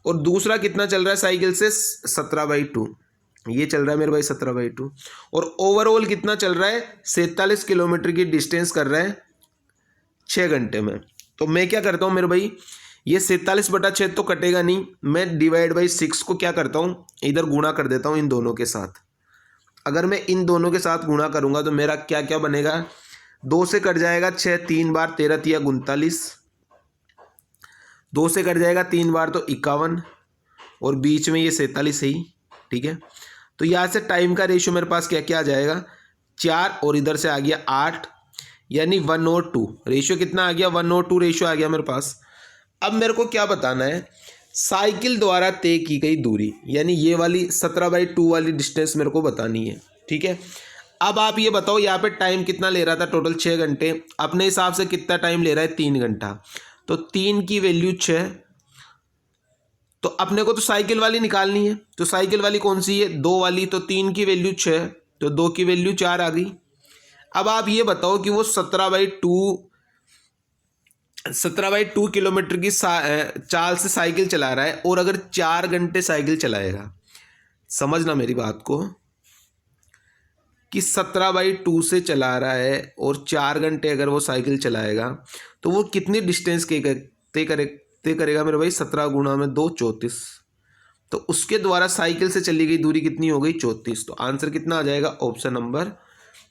और दूसरा कितना चल रहा है साइकिल से? 17/2, ये चल रहा है मेरे भाई 17/2। और ओवरऑल कितना चल रहा है? 47 किलोमीटर की डिस्टेंस कर रहा है 6 घंटे में। तो मैं क्या करता हूँ मेरे भाई, ये 47/6 तो कटेगा नहीं, मैं डिवाइड बाई 6 को क्या करता हूँ? इधर गुणा कर देता हूँ इन दोनों के साथ। अगर मैं इन दोनों के साथ गुणा करूँगा तो मेरा क्या क्या बनेगा? 2 से कट जाएगा 6 3 बार, 13 तिया 39। 2 से कट जाएगा 3 बार तो 51, और बीच में ये 47 है ही। ठीक है, तो यहाँ से टाइम का रेशियो मेरे पास क्या क्या आ जाएगा? 4 और इधर से आ गया 8, यानी 1/2। रेशियो कितना आ गया? 1/2 रेशियो आ गया मेरे पास। अब मेरे को क्या बताना है? साइकिल द्वारा तय की गई दूरी, यानी ये वाली 17/2 वाली डिस्टेंस मेरे को बतानी है। ठीक है, अब आप ये बताओ यहाँ पे टाइम कितना ले रहा था? टोटल 6 घंटे। अपने हिसाब से कितना टाइम ले रहा है? 3 घंटा। तो 3 की वैल्यू 6, तो अपने को तो साइकिल वाली निकालनी है। तो साइकिल वाली कौन सी है? 2 वाली। तो 3 की वैल्यू 6, तो 2 की वैल्यू 4 आ गई। अब आप ये बताओ कि वो 17/2 किलोमीटर की चाल से साइकिल चला रहा है, और अगर 4 घंटे साइकिल चलाएगा, समझना मेरी बात को, कि 17/2 से चला रहा है और 4 घंटे अगर वो साइकिल चलाएगा तो वो कितनी डिस्टेंस तय करेगा मेरे भाई? 17 गुणा में 2 34। तो उसके द्वारा साइकिल से चली गई दूरी कितनी हो गई? 34। तो आंसर कितना आ जाएगा? ऑप्शन नंबर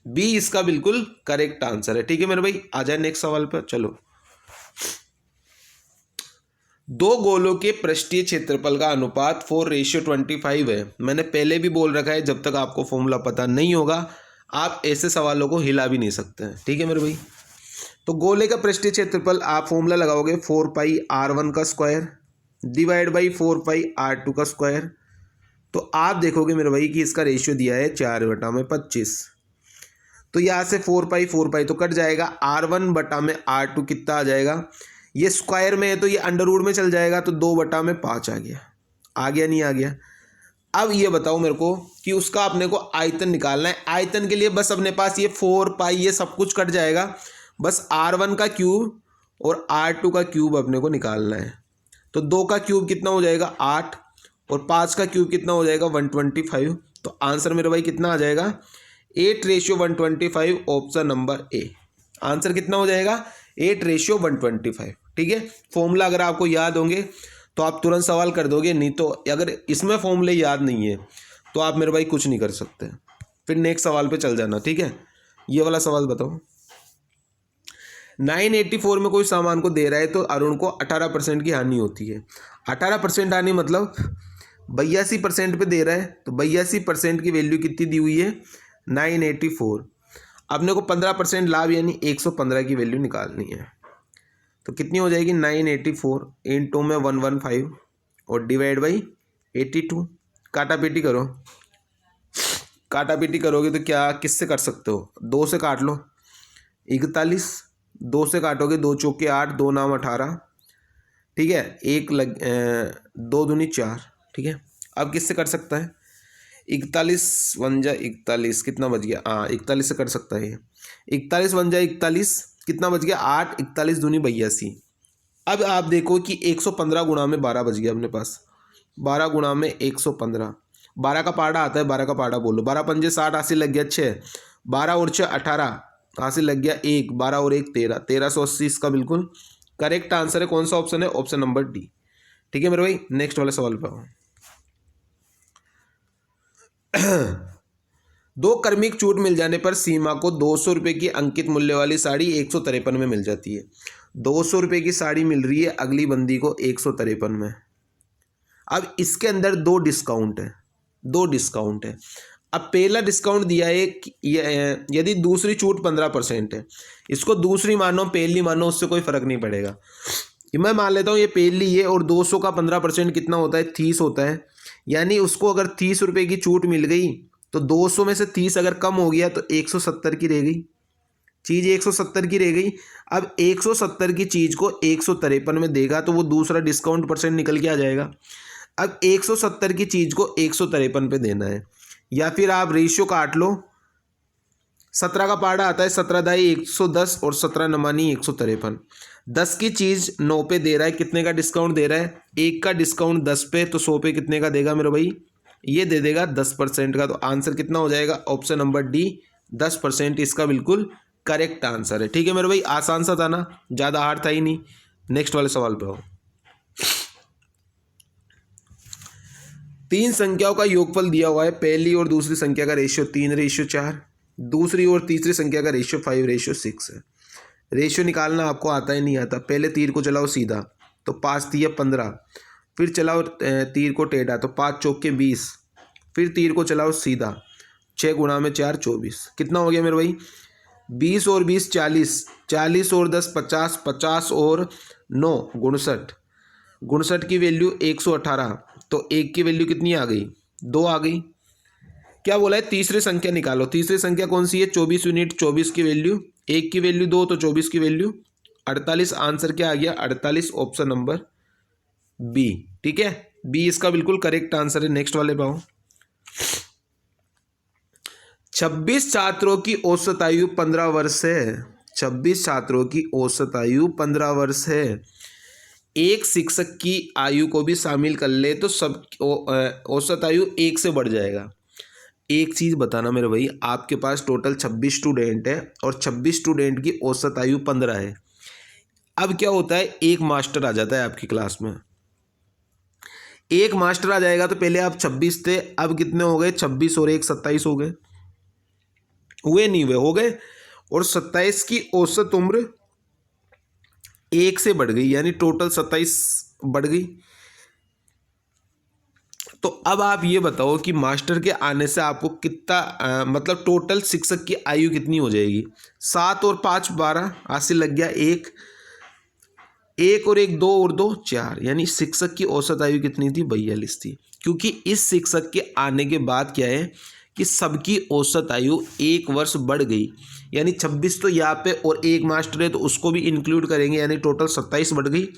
बी इसका बिल्कुल करेक्ट आंसर है। ठीक है मेरे भाई, आ जाए नेक्स्ट सवाल पर। चलो, 2 गोलों के पृष्ठीय क्षेत्रफल का अनुपात 4:25 है। मैंने पहले भी बोल रखा है, जब तक आपको फॉर्मूला पता नहीं होगा आप ऐसे सवालों को हिला भी नहीं सकते हैं। ठीक है मेरे भाई, तो गोले का पृष्ठीय क्षेत्रफल आप फॉर्मूला लगाओगे 4πr1 का स्क्वायर डिवाइड बाई 4πr2 का स्क्वायर। तो आप देखोगे मेरे भाई कि इसका रेशियो दिया है 4/25। तो यहाँ से 4π तो कट जाएगा। r1/r2 कितना आ जाएगा? ये स्क्वायर में है तो ये अंडर रूट में चल जाएगा, तो 2/5 आ गया। आ गया नहीं आ गया? अब ये बताओ मेरे को कि उसका अपने को आयतन निकालना है। आयतन के लिए बस अपने पास ये 4π ये सब कुछ कट जाएगा, बस r1 का क्यूब और r2 का क्यूब अपने को निकालना है। तो 2 का क्यूब कितना हो जाएगा? 8, और 5 का क्यूब कितना हो जाएगा? 125। तो आंसर मेरे भाई कितना आ जाएगा 8:125, ऑप्शन नंबर ए। आंसर कितना हो जाएगा 8:125। ठीक है, फॉर्मूला अगर आपको याद होंगे तो आप तुरंत सवाल कर दोगे, नहीं तो अगर इसमें फॉर्मूले याद नहीं है तो आप मेरे भाई कुछ नहीं कर सकते। फिर नेक्स्ट सवाल पे चल जाना। ठीक है, ये वाला सवाल बताओ। 984 में कोई सामान को दे रहा है तो अरुण को 18% की हानि होती है। 18% हानि मतलब 82% पे दे रहा है, तो 82% की वैल्यू कितनी दी हुई है 984। अपने को 15% लाभ यानी 115 की वैल्यू निकालनी है। तो कितनी हो जाएगी 984 इंटू में 115 और डिवाइड बाई 82। काटा पीटी करो, काटा पीटी करोगे तो क्या किससे कर सकते हो, 2 से काट लो 41, 2 से काटोगे 2 चौके 8, 2 नाम 18। ठीक है, एक लग 2 दूनी 4। ठीक है, अब किससे कर सकता है 41 वन जा 41 कितना बच गया, हाँ 41 से कर सकता है ये। 41 वन जा 41 कितना बच गया 8, 41 दूनी 82। अब आप देखो कि 115 गुणा में 12 बच गया अपने पास। 12 गुणा में 115, 12 का पाड़ा आता है, 12 का पाड़ा बोलो, 12 पंजे 60, हासिल लग गया 6, 12 और 6 18, हासिल लग गया 1, 12 और 1 13, 1380 इसका बिल्कुल करेक्ट आंसर है। कौन सा ऑप्शन है, ऑप्शन नंबर डी। ठीक है मेरे भाई, नेक्स्ट वाले सवाल पे आओ। दो कर्मिक छूट मिल जाने पर सीमा को 200 रुपये की अंकित मूल्य वाली साड़ी 153 में मिल जाती है। 200 रुपये की साड़ी मिल रही है अगली बंदी को 153 में। अब इसके अंदर दो डिस्काउंट है, दो डिस्काउंट है। अब पहला डिस्काउंट दिया है कि यदि दूसरी छूट 15% है, इसको दूसरी मानो पहली मानो उससे कोई फर्क नहीं पड़ेगा। मैं मान लेता हूँ ये पहली है और 200 का 15% कितना होता है 30 होता है, यानी उसको अगर 30 रुपये की छूट मिल गई तो 200 में से 30 अगर कम हो गया तो 170 की रह गई, चीज़ 170 की रह गई। अब 170 की चीज़ को 153 में देगा तो वो दूसरा डिस्काउंट परसेंट निकल के आ जाएगा। अब 170 की चीज़ को 153 पे देना है, या फिर आप रेशियो काट लो। 17 का पाड़ा आता है 17 दाई 110 और 17 नमानी 153। 10 की चीज़ 9 पे दे रहा है, कितने का डिस्काउंट दे रहा है, 1 का डिस्काउंट 10 पे, तो 100 पे कितने का देगा मेरे भाई, ये दे देगा 10% का। तो आंसर कितना हो जाएगा, ऑप्शन नंबर डी 10% इसका बिल्कुल करेक्ट आंसर है। ठीक है मेरे भाई, आसान सा था ना, ज़्यादा हार्ड था ही नहीं। नेक्स्ट वाले सवाल पे आओ। 3 संख्याओं का योगफल दिया हुआ है, पहली और दूसरी संख्या का रेशियो 3:4, दूसरी और तीसरी संख्या का रेशियो 5:6 है। रेशियो निकालना आपको आता है नहीं आता, पहले तीर को चलाओ सीधा तो 5 तिया 15, फिर चलाओ तीर को टेढ़ा तो 5 चौके 20, फिर तीर को चलाओ सीधा 6 गुणा में 4 24। कितना हो गया मेरे भाई, 20 और 20 40, 40 और 10 50, 50 और 9 59, 59 की वैल्यू 118, तो 1 की वैल्यू कितनी आ गई 2 आ गई। क्या बोला है, तीसरी संख्या निकालो। तीसरी संख्या कौन सी है 24 यूनिट, 24 की वैल्यू 1 की वैल्यू 2 तो 24 की वैल्यू 48। आंसर क्या आ गया 48, ऑप्शन नंबर बी। ठीक है, बी इसका बिल्कुल करेक्ट आंसर है। नेक्स्ट वाले पाओ। 26 छात्रों की औसत आयु 15 वर्ष है। 26 छात्रों की औसत आयु 15 वर्ष है। एक शिक्षक की आयु को भी शामिल कर ले तो सब औसत आयु 1 से बढ़ जाएगा। एक चीज़ बताना मेरे भाई, आपके पास टोटल 26 स्टूडेंट है और 26 स्टूडेंट की औसत आयु 15 है। अब क्या होता है, एक मास्टर आ जाता है आपकी क्लास में। एक मास्टर आ जाएगा तो पहले आप 26 थे, अब कितने हो गए 26 और 1 27 हो गए, हुए नहीं हुए हो गए। और 27 की औसत उम्र 1 से बढ़ गई, यानी टोटल 27 बढ़ गई। तो अब आप ये बताओ कि मास्टर के आने से आपको कितना मतलब टोटल शिक्षक की आयु कितनी हो जाएगी। 7 और 5 12, हासिल लग गया 1, 1 और 1 2 और 2 4, यानी शिक्षक की औसत आयु कितनी थी 42 थी। क्योंकि इस शिक्षक के आने के बाद क्या है कि सबकी औसत आयु 1 वर्ष बढ़ गई, यानी 26 तो यहाँ पे और एक मास्टर है तो उसको भी इंक्लूड करेंगे, यानी टोटल 27 बढ़ गई।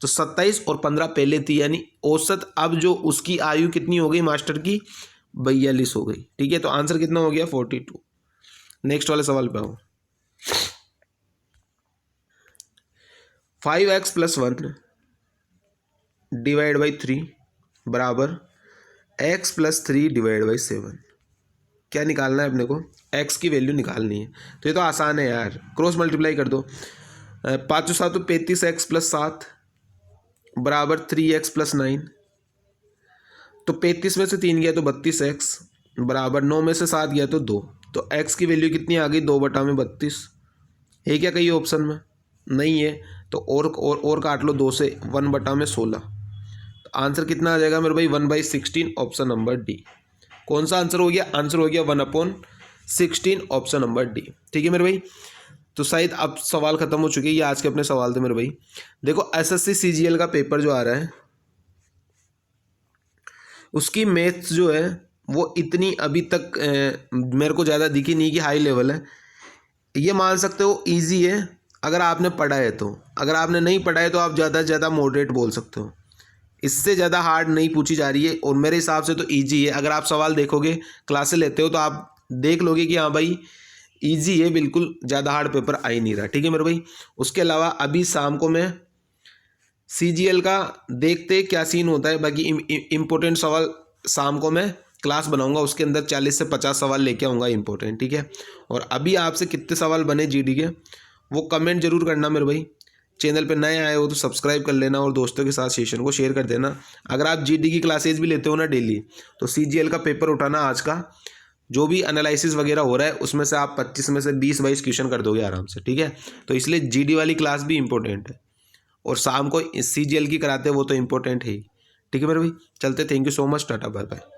तो 27 और 15 पहले थी, यानी औसत अब जो उसकी आयु कितनी हो गई मास्टर की 42 हो गई। ठीक है, तो आंसर कितना हो गया 42। नेक्स्ट वाले सवाल पे आओ। 5x + 1 डिवाइड बाई 3 बराबर x+3/7 क्या निकालना है अपने को, x की वैल्यू निकालनी है। तो ये तो आसान है यार, क्रॉस मल्टीप्लाई कर दो। 5 7 35x+7 बराबर 3x+9। तो 35 में से 3 गया तो 32x बराबर 9 में से 7 गया तो 2। तो x की वैल्यू कितनी आ गई, 2/32। है क्या कहीं ऑप्शन में, नहीं है। तो और काट लो 2 से, 1/16। तो आंसर कितना आ जाएगा मेरे भाई, 1/16, ऑप्शन नंबर डी। कौन सा आंसर हो गया, आंसर हो गया 1/16, ऑप्शन नंबर डी। ठीक है मेरे भाई। तो शायद अब सवाल खत्म हो चुके हैं, ये आज के अपने सवाल थे मेरे भाई। देखो एसएससी सीजीएल का पेपर जो आ रहा है उसकी मैथ्स जो है वो इतनी अभी तक मेरे को ज़्यादा दिखी नहीं कि हाई लेवल है। ये मान सकते हो इजी है अगर आपने पढ़ा है तो, अगर आपने नहीं पढ़ा है तो आप ज़्यादा से ज़्यादा मॉडरेट बोल सकते हो। इससे ज़्यादा हार्ड नहीं पूछी जा रही है और मेरे हिसाब से तो इजी है। अगर आप सवाल देखोगे, क्लासेस लेते हो तो आप देख लोगे कि हाँ भाई इजी है, बिल्कुल ज़्यादा हार्ड पेपर आ ही नहीं रहा। ठीक है मेरे भाई। उसके अलावा अभी शाम को मैं सीजीएल का देखते क्या सीन होता है, बाकी इम्पोर्टेंट सवाल शाम को मैं क्लास बनाऊंगा, उसके अंदर 40 से 50 सवाल लेके आऊँगा इम्पोर्टेंट। ठीक है। और अभी आपसे कितने सवाल बने जीडी के वो कमेंट जरूर करना मेरे भाई। चैनल पे नए आए हो तो सब्सक्राइब कर लेना और दोस्तों के साथ सेशन को शेयर कर देना। अगर आप जीडी की क्लासेज भी लेते हो ना डेली, तो सीजीएल का पेपर उठाना, आज का जो भी एनालिसिस वगैरह हो रहा है उसमें से आप 25 में से 20-22 क्वेश्चन कर दोगे आराम से। ठीक है। तो इसलिए जीडी वाली क्लास भी इंपॉर्टेंट है और शाम को सीजीएल की कराते हैं वो तो इंपॉर्टेंट है ही। ठीक है मेरे भाई, चलते। Thank you so much, tata bye bye.